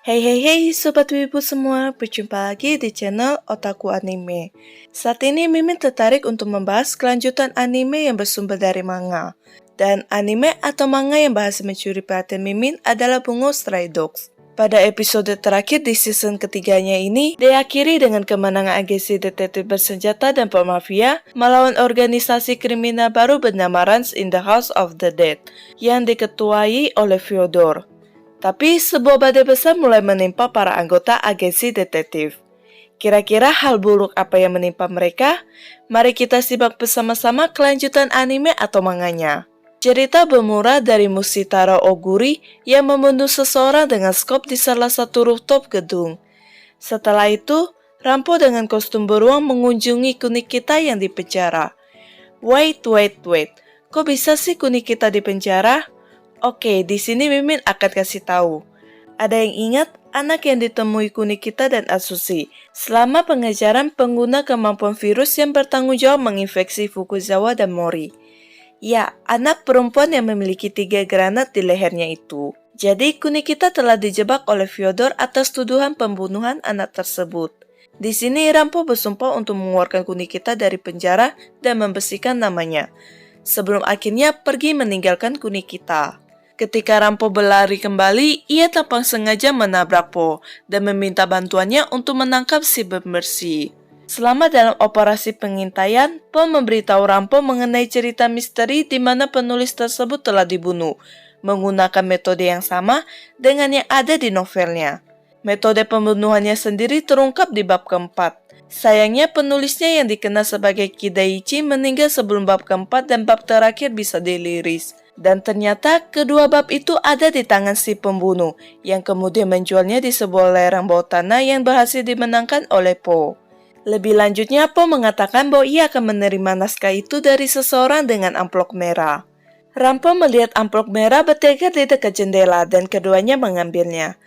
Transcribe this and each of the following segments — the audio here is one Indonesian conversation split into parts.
Hey Sobat Wibu semua, berjumpa lagi di channel Otaku Anime. Saat ini Mimin tertarik untuk membahas kelanjutan anime yang bersumber dari manga. Dan anime atau manga yang bahas mencuri perhatian Mimin adalah Bungo Stray Dogs. Pada episode terakhir di season ketiganya ini, diakhiri dengan kemenangan agensi detektif bersenjata dan pemafia melawan organisasi kriminal baru bernama Rans in the House of the Dead yang diketuai oleh Fyodor. Tapi sebuah badai besar mulai menimpa para anggota agensi detektif. Kira-kira hal buruk apa yang menimpa mereka? Mari kita simak bersama-sama kelanjutan anime atau manganya. Cerita bermula dari Mushitaro Oguri yang membunuh seseorang dengan skop di salah satu rooftop gedung. Setelah itu, Rampo dengan kostum beruang mengunjungi Kunikita yang di penjara. Wait, kok bisa sih Kunikita di penjara? Oke, di sini Mimin akan kasih tahu. Ada yang ingat anak yang ditemui Kunikita dan Atsushi selama pengejaran pengguna kemampuan virus yang bertanggung jawab menginfeksi Fukuzawa dan Mori. Ya, anak perempuan yang memiliki 3 granat di lehernya itu. Jadi Kunikita telah dijebak oleh Fyodor atas tuduhan pembunuhan anak tersebut. Di sini Rampo bersumpah untuk mengeluarkan Kunikita dari penjara dan membersihkan namanya, sebelum akhirnya pergi meninggalkan Kunikita. Ketika Rampo berlari kembali, ia tanpa sengaja menabrak Po dan meminta bantuannya untuk menangkap si pembersih. Selama dalam operasi pengintaian, Po memberitahu Rampo mengenai cerita misteri di mana penulis tersebut telah dibunuh, menggunakan metode yang sama dengan yang ada di novelnya. Metode pembunuhannya sendiri terungkap di bab keempat. Sayangnya penulisnya yang dikenal sebagai Kidaichi meninggal sebelum bab keempat dan bab terakhir bisa diliris. Dan ternyata kedua bab itu ada di tangan si pembunuh, yang kemudian menjualnya di sebuah lereng bawah tanah yang berhasil dimenangkan oleh Po. Lebih lanjutnya, Po mengatakan bahwa ia akan menerima naskah itu dari seseorang dengan amplop merah. Rampo melihat amplop merah bertegar di dekat jendela dan keduanya mengambilnya.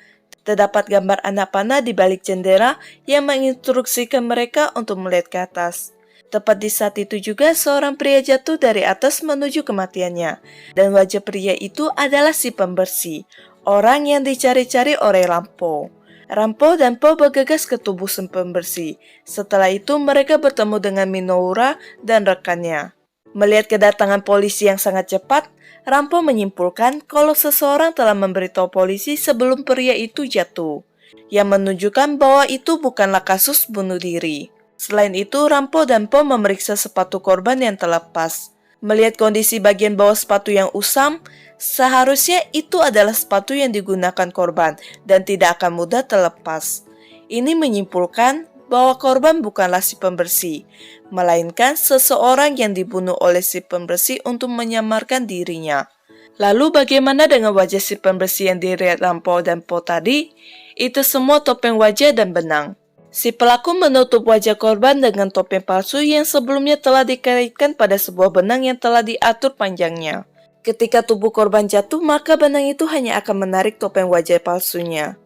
Terdapat gambar anak panah di balik jendela yang menginstruksikan mereka untuk melihat ke atas. Tepat di saat itu juga seorang pria jatuh dari atas menuju kematiannya. Dan wajah pria itu adalah si pembersih, orang yang dicari-cari oleh Rampo. Rampo dan Po bergegas ke tubuh si pembersih. Setelah itu mereka bertemu dengan Minoura dan rekannya. Melihat kedatangan polisi yang sangat cepat, Rampo menyimpulkan kalau seseorang telah memberitahu polisi sebelum pria itu jatuh, yang menunjukkan bahwa itu bukanlah kasus bunuh diri. Selain itu, Rampo dan Po memeriksa sepatu korban yang terlepas. Melihat kondisi bagian bawah sepatu yang usam, seharusnya itu adalah sepatu yang digunakan korban dan tidak akan mudah terlepas. Ini menyimpulkan bahwa korban bukanlah si pembersih, melainkan seseorang yang dibunuh oleh si pembersih untuk menyamarkan dirinya. Lalu bagaimana dengan wajah si pembersih yang dilihat Rampo dan Po tadi? Itu semua topeng wajah dan benang. Si pelaku menutup wajah korban dengan topeng palsu yang sebelumnya telah dikaitkan pada sebuah benang yang telah diatur panjangnya. Ketika tubuh korban jatuh, maka benang itu hanya akan menarik topeng wajah palsunya.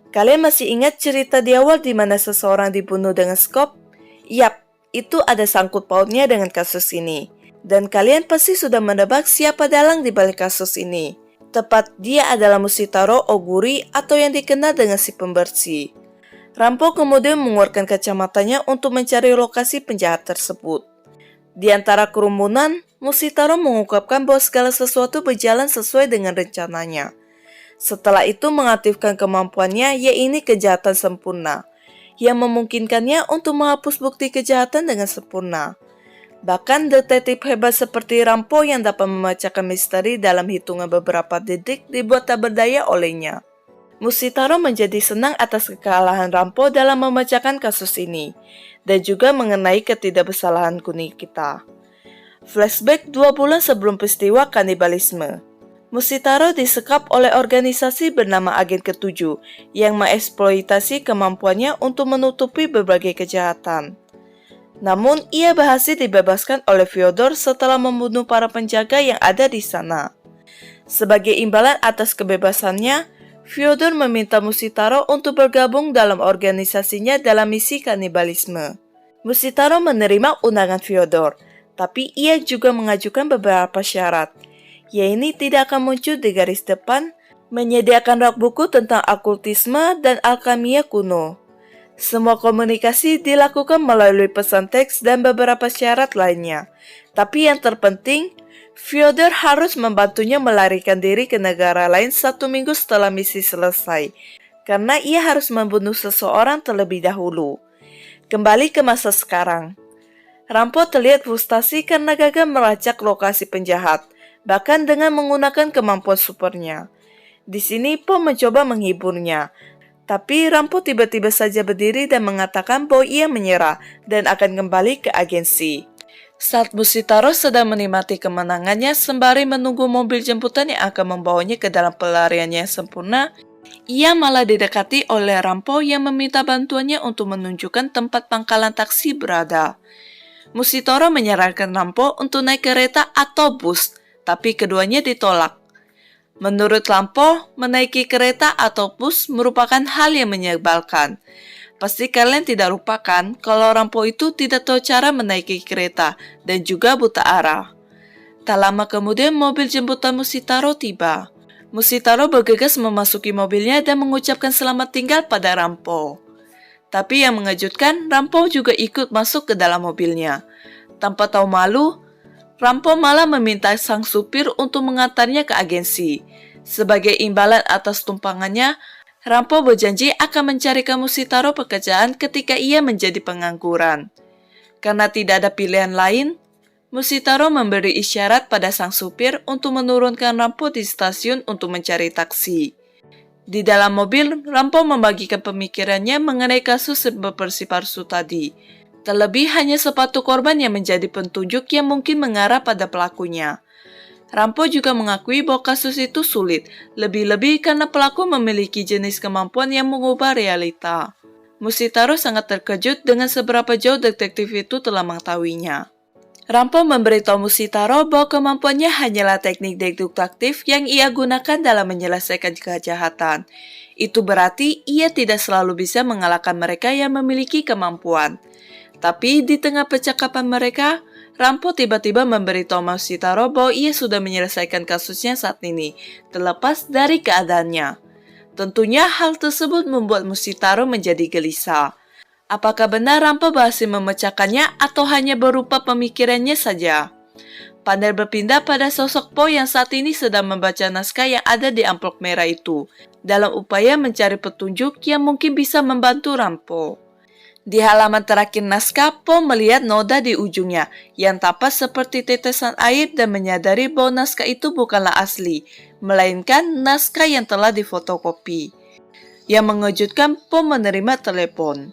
Kalian masih ingat cerita di awal di mana seseorang dibunuh dengan skop? Yap, itu ada sangkut pautnya dengan kasus ini. Dan kalian pasti sudah menebak siapa dalang di balik kasus ini. Tepat, dia adalah Mushitaro Oguri atau yang dikenal dengan si pembersih. Rampo kemudian mengeluarkan kacamatanya untuk mencari lokasi penjahat tersebut. Di antara kerumunan, Mushitaro mengungkapkan bahwa segala sesuatu berjalan sesuai dengan rencananya. Setelah itu mengaktifkan kemampuannya, yaitu kejahatan sempurna, yang memungkinkannya untuk menghapus bukti kejahatan dengan sempurna. Bahkan detektif hebat seperti Rampo yang dapat memecahkan misteri dalam hitungan beberapa detik dibuat tak berdaya olehnya. Mushitaro menjadi senang atas kekalahan Rampo dalam memecahkan kasus ini, dan juga mengenai ketidakbersalahan Kunikita. Flashback 2 bulan sebelum peristiwa kanibalisme. Mushitaro disekap oleh organisasi bernama Agen Ketujuh yang mengeksploitasi kemampuannya untuk menutupi berbagai kejahatan. Namun, ia berhasil dibebaskan oleh Fyodor setelah membunuh para penjaga yang ada di sana. Sebagai imbalan atas kebebasannya, Fyodor meminta Mushitaro untuk bergabung dalam organisasinya dalam misi kanibalisme. Mushitaro menerima undangan Fyodor, tapi ia juga mengajukan beberapa syarat, yaitu tidak akan muncul di garis depan menyediakan rak buku tentang okultisme dan alkimia kuno. Semua komunikasi dilakukan melalui pesan teks dan beberapa syarat lainnya. Tapi yang terpenting, Fyodor harus membantunya melarikan diri ke negara lain 1 minggu setelah misi selesai, karena ia harus membunuh seseorang terlebih dahulu. Kembali ke masa sekarang. Rampo terlihat frustasi karena gagal melacak lokasi penjahat, bahkan dengan menggunakan kemampuan supernya. Di sini Po mencoba menghiburnya, tapi Rampo tiba-tiba saja berdiri dan mengatakan bahwa ia menyerah dan akan kembali ke agensi. Saat Mushitaro sedang menikmati kemenangannya sembari menunggu mobil jemputan yang akan membawanya ke dalam pelariannya yang sempurna, ia malah didekati oleh Rampo yang meminta bantuannya untuk menunjukkan tempat pangkalan taksi berada. Mushitaro menyarankan Rampo untuk naik kereta atau bus, tapi keduanya ditolak. Menurut Rampo, menaiki kereta atau bus merupakan hal yang menyebalkan. Pasti kalian tidak lupakan kalau Rampo itu tidak tahu cara menaiki kereta dan juga buta arah. Tak lama kemudian mobil jemputan Mushitaro tiba. Mushitaro bergegas memasuki mobilnya dan mengucapkan selamat tinggal pada Rampo. Tapi yang mengejutkan, Rampo juga ikut masuk ke dalam mobilnya. Tanpa tahu malu, Rampo malah meminta sang supir untuk mengantarnya ke agensi. Sebagai imbalan atas tumpangannya, Rampo berjanji akan mencarikan Mushitaro pekerjaan ketika ia menjadi pengangguran. Karena tidak ada pilihan lain, Mushitaro memberi isyarat pada sang supir untuk menurunkan Rampo di stasiun untuk mencari taksi. Di dalam mobil, Rampo membagikan pemikirannya mengenai kasus serba bersih palsu tadi. Terlebih hanya sepatu korban yang menjadi petunjuk yang mungkin mengarah pada pelakunya. Rampo juga mengakui bahwa kasus itu sulit, lebih-lebih karena pelaku memiliki jenis kemampuan yang mengubah realita. Mushitaro sangat terkejut dengan seberapa jauh detektif itu telah mengetahuinya. Rampo memberitahu Mushitaro bahwa kemampuannya hanyalah teknik deduktif yang ia gunakan dalam menyelesaikan kejahatan. Itu berarti ia tidak selalu bisa mengalahkan mereka yang memiliki kemampuan. Tapi di tengah percakapan mereka, Rampo tiba-tiba memberitahu Mushitaro bahwa ia sudah menyelesaikan kasusnya saat ini, terlepas dari keadaannya. Tentunya hal tersebut membuat Mushitaro menjadi gelisah. Apakah benar Rampo berhasil memecahkannya atau hanya berupa pemikirannya saja? Panel berpindah pada sosok Po yang saat ini sedang membaca naskah yang ada di amplop merah itu, dalam upaya mencari petunjuk yang mungkin bisa membantu Rampo. Di halaman terakhir naskah, Po melihat noda di ujungnya yang tampak seperti tetesan air dan menyadari bahwa naskah itu bukanlah asli, melainkan naskah yang telah difotokopi. Yang mengejutkan, Po menerima telepon.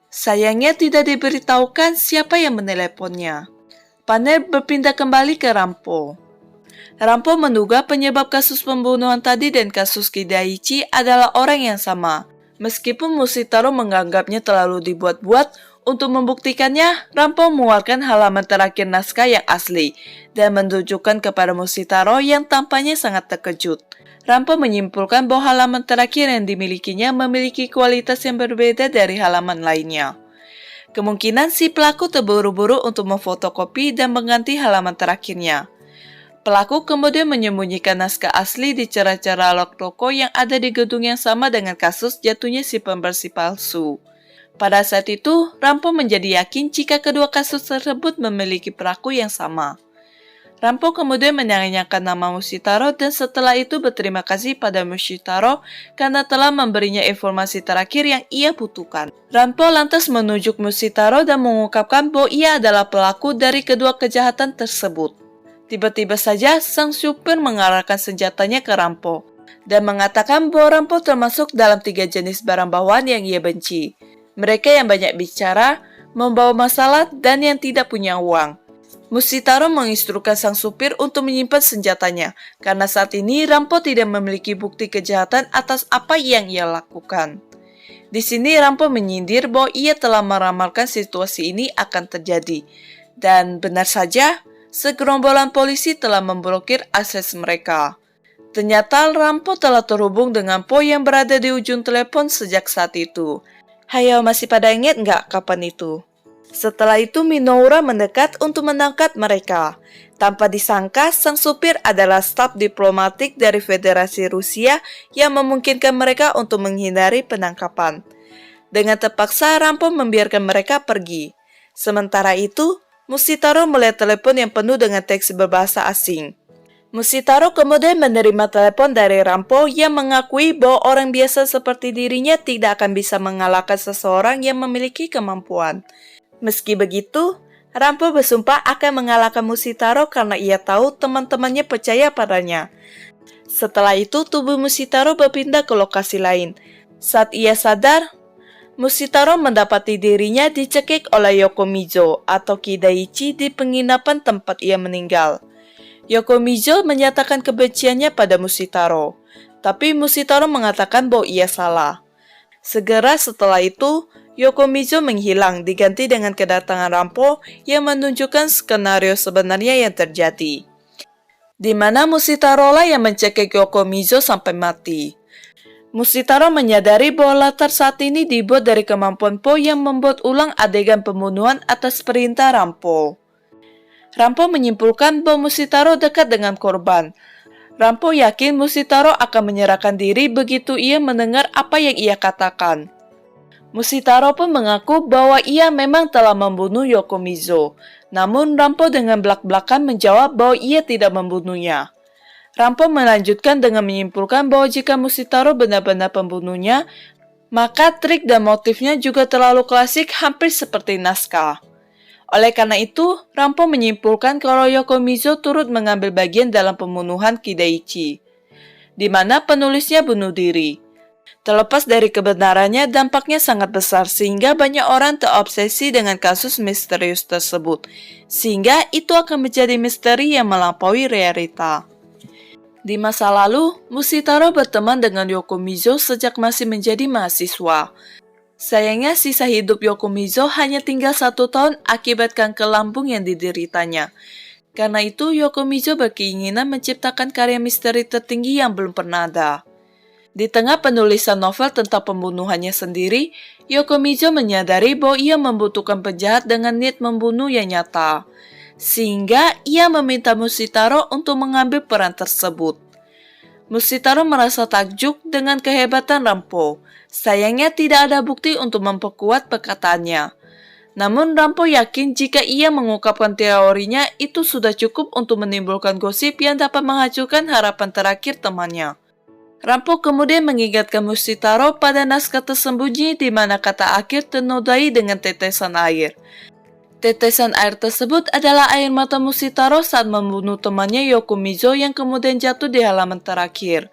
Sayangnya tidak diberitahukan siapa yang meneleponnya. Panel berpindah kembali ke Rampo. Rampo menduga penyebab kasus pembunuhan tadi dan kasus Kidaichi adalah orang yang sama. Meskipun Mushitaro menganggapnya terlalu dibuat-buat, untuk membuktikannya, Rampo mengeluarkan halaman terakhir naskah yang asli dan menunjukkan kepada Mushitaro yang tampaknya sangat terkejut. Rampo menyimpulkan bahwa halaman terakhir yang dimilikinya memiliki kualitas yang berbeda dari halaman lainnya. Kemungkinan si pelaku terburu-buru untuk memfotokopi dan mengganti halaman terakhirnya. Pelaku kemudian menyembunyikan naskah asli di celah-celah lock toko yang ada di gedung yang sama dengan kasus jatuhnya si pembersih palsu. Pada saat itu, Rampo menjadi yakin jika kedua kasus tersebut memiliki pelaku yang sama. Rampo kemudian menanyakan nama Mushitaro dan setelah itu berterima kasih pada Mushitaro karena telah memberinya informasi terakhir yang ia butuhkan. Rampo lantas menunjuk Mushitaro dan mengungkapkan bahwa ia adalah pelaku dari kedua kejahatan tersebut. Tiba-tiba saja sang supir mengarahkan senjatanya ke Rampo dan mengatakan bahwa Rampo termasuk dalam 3 jenis barang bawaan yang ia benci. Mereka yang banyak bicara, membawa masalah, dan yang tidak punya uang. Mushitaro menginstruksikan sang supir untuk menyimpan senjatanya karena saat ini Rampo tidak memiliki bukti kejahatan atas apa yang ia lakukan. Di sini Rampo menyindir bahwa ia telah meramalkan situasi ini akan terjadi. Dan benar saja, segerombolan polisi telah memblokir akses mereka. Ternyata Rampo telah terhubung dengan Po yang berada di ujung telepon sejak saat itu. Hayo, masih pada ingat nggak kapan itu? Setelah itu Minoura mendekat untuk menangkap mereka. Tanpa disangka, sang supir adalah staf diplomatik dari Federasi Rusia yang memungkinkan mereka untuk menghindari penangkapan. Dengan terpaksa, Rampo membiarkan mereka pergi. Sementara itu, Mushitaro melihat telepon yang penuh dengan teks berbahasa asing. Mushitaro kemudian menerima telepon dari Rampo yang mengakui bahwa orang biasa seperti dirinya tidak akan bisa mengalahkan seseorang yang memiliki kemampuan. Meski begitu, Rampo bersumpah akan mengalahkan Mushitaro karena ia tahu teman-temannya percaya padanya. Setelah itu, tubuh Mushitaro berpindah ke lokasi lain. Saat ia sadar, Mushitaro mendapati dirinya dicekik oleh Yokomizo atau Kidaichi di penginapan tempat ia meninggal. Yokomizo menyatakan kebenciannya pada Mushitaro, tapi Mushitaro mengatakan bahwa ia salah. Segera setelah itu, Yokomizo menghilang diganti dengan kedatangan Rampo yang menunjukkan skenario sebenarnya yang terjadi, di mana Mushitaro lah yang mencekik Yokomizo sampai mati. Mushitaro menyadari bahwa latar saat ini dibuat dari kemampuan Po yang membuat ulang adegan pembunuhan atas perintah Rampo. Rampo menyimpulkan bahwa Mushitaro dekat dengan korban. Rampo yakin Mushitaro akan menyerahkan diri begitu ia mendengar apa yang ia katakan. Mushitaro pun mengaku bahwa ia memang telah membunuh Yokomizo, namun Rampo dengan belak-belakan menjawab bahwa ia tidak membunuhnya. Rampo melanjutkan dengan menyimpulkan bahwa jika Mushitaro benar-benar pembunuhnya, maka trik dan motifnya juga terlalu klasik hampir seperti naskah. Oleh karena itu, Rampo menyimpulkan kalau Yokomizo turut mengambil bagian dalam pembunuhan Kidaichi, di mana penulisnya bunuh diri. Terlepas dari kebenarannya, dampaknya sangat besar sehingga banyak orang terobsesi dengan kasus misterius tersebut, sehingga itu akan menjadi misteri yang melampaui realita. Di masa lalu, Mushitaro berteman dengan Yokomizo sejak masih menjadi mahasiswa. Sayangnya sisa hidup Yokomizo hanya tinggal 1 tahun akibat kanker lambung yang dideritanya. Karena itu, Yokomizo berkeinginan menciptakan karya misteri tertinggi yang belum pernah ada. Di tengah penulisan novel tentang pembunuhannya sendiri, Yokomizo menyadari bahwa ia membutuhkan penjahat dengan niat membunuh yang nyata, sehingga ia meminta Mushitaro untuk mengambil peran tersebut. Mushitaro merasa takjub dengan kehebatan Rampo. Sayangnya tidak ada bukti untuk memperkuat perkataannya. Namun Rampo yakin jika ia mengungkapkan teorinya itu sudah cukup untuk menimbulkan gosip yang dapat menghancurkan harapan terakhir temannya. Rampo kemudian mengingatkan Mushitaro pada naskah tersembunyi di mana kata akhir ternodai dengan tetesan air. Tetesan air tersebut adalah air mata Mushitaro saat membunuh temannya Yokomizo yang kemudian jatuh di halaman terakhir.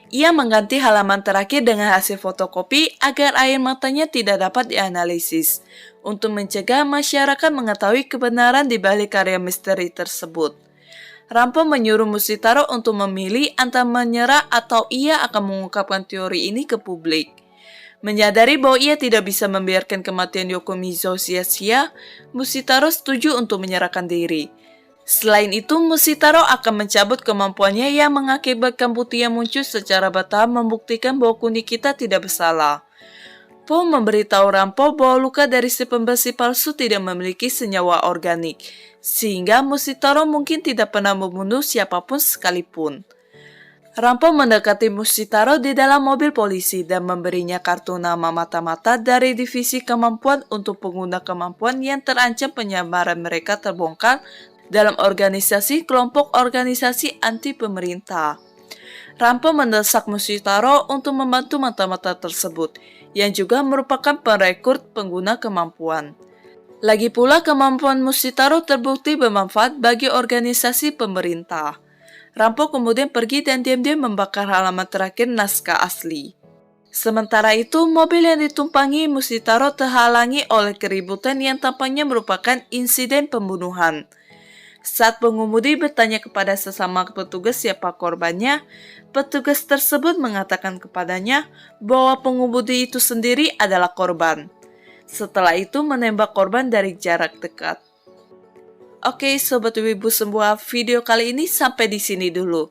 Ia mengganti halaman terakhir dengan hasil fotokopi agar air matanya tidak dapat dianalisis, untuk mencegah masyarakat mengetahui kebenaran di balik karya misteri tersebut. Rampo menyuruh Mushitaro untuk memilih antara menyerah atau ia akan mengungkapkan teori ini ke publik. Menyadari bahwa ia tidak bisa membiarkan kematian Yokomizo sia-sia, Mushitaro setuju untuk menyerahkan diri. Selain itu, Mushitaro akan mencabut kemampuannya yang mengakibatkan putih yang muncul secara bertahap membuktikan bahwa Kunikita tidak bersalah. Po memberitahu Rampo bahwa luka dari si pembersih palsu tidak memiliki senyawa organik, sehingga Mushitaro mungkin tidak pernah membunuh siapapun sekalipun. Rampo mendekati Mushitaro di dalam mobil polisi dan memberinya kartu nama mata-mata dari divisi kemampuan untuk pengguna kemampuan yang terancam penyamaran mereka terbongkar dalam organisasi kelompok organisasi anti pemerintah. Rampo mendesak Mushitaro untuk membantu mata-mata tersebut, yang juga merupakan perekrut pengguna kemampuan. Lagi pula kemampuan Mushitaro terbukti bermanfaat bagi organisasi pemerintah. Rampo kemudian pergi dan diam-diam membakar halaman terakhir naskah asli. Sementara itu, mobil yang ditumpangi Mushitaro terhalangi oleh keributan yang tampaknya merupakan insiden pembunuhan. Saat pengemudi bertanya kepada sesama petugas siapa korbannya, petugas tersebut mengatakan kepadanya bahwa pengemudi itu sendiri adalah korban. Setelah itu menembak korban dari jarak dekat. Oke, Sobat Wibu semua, video kali ini sampai di sini dulu.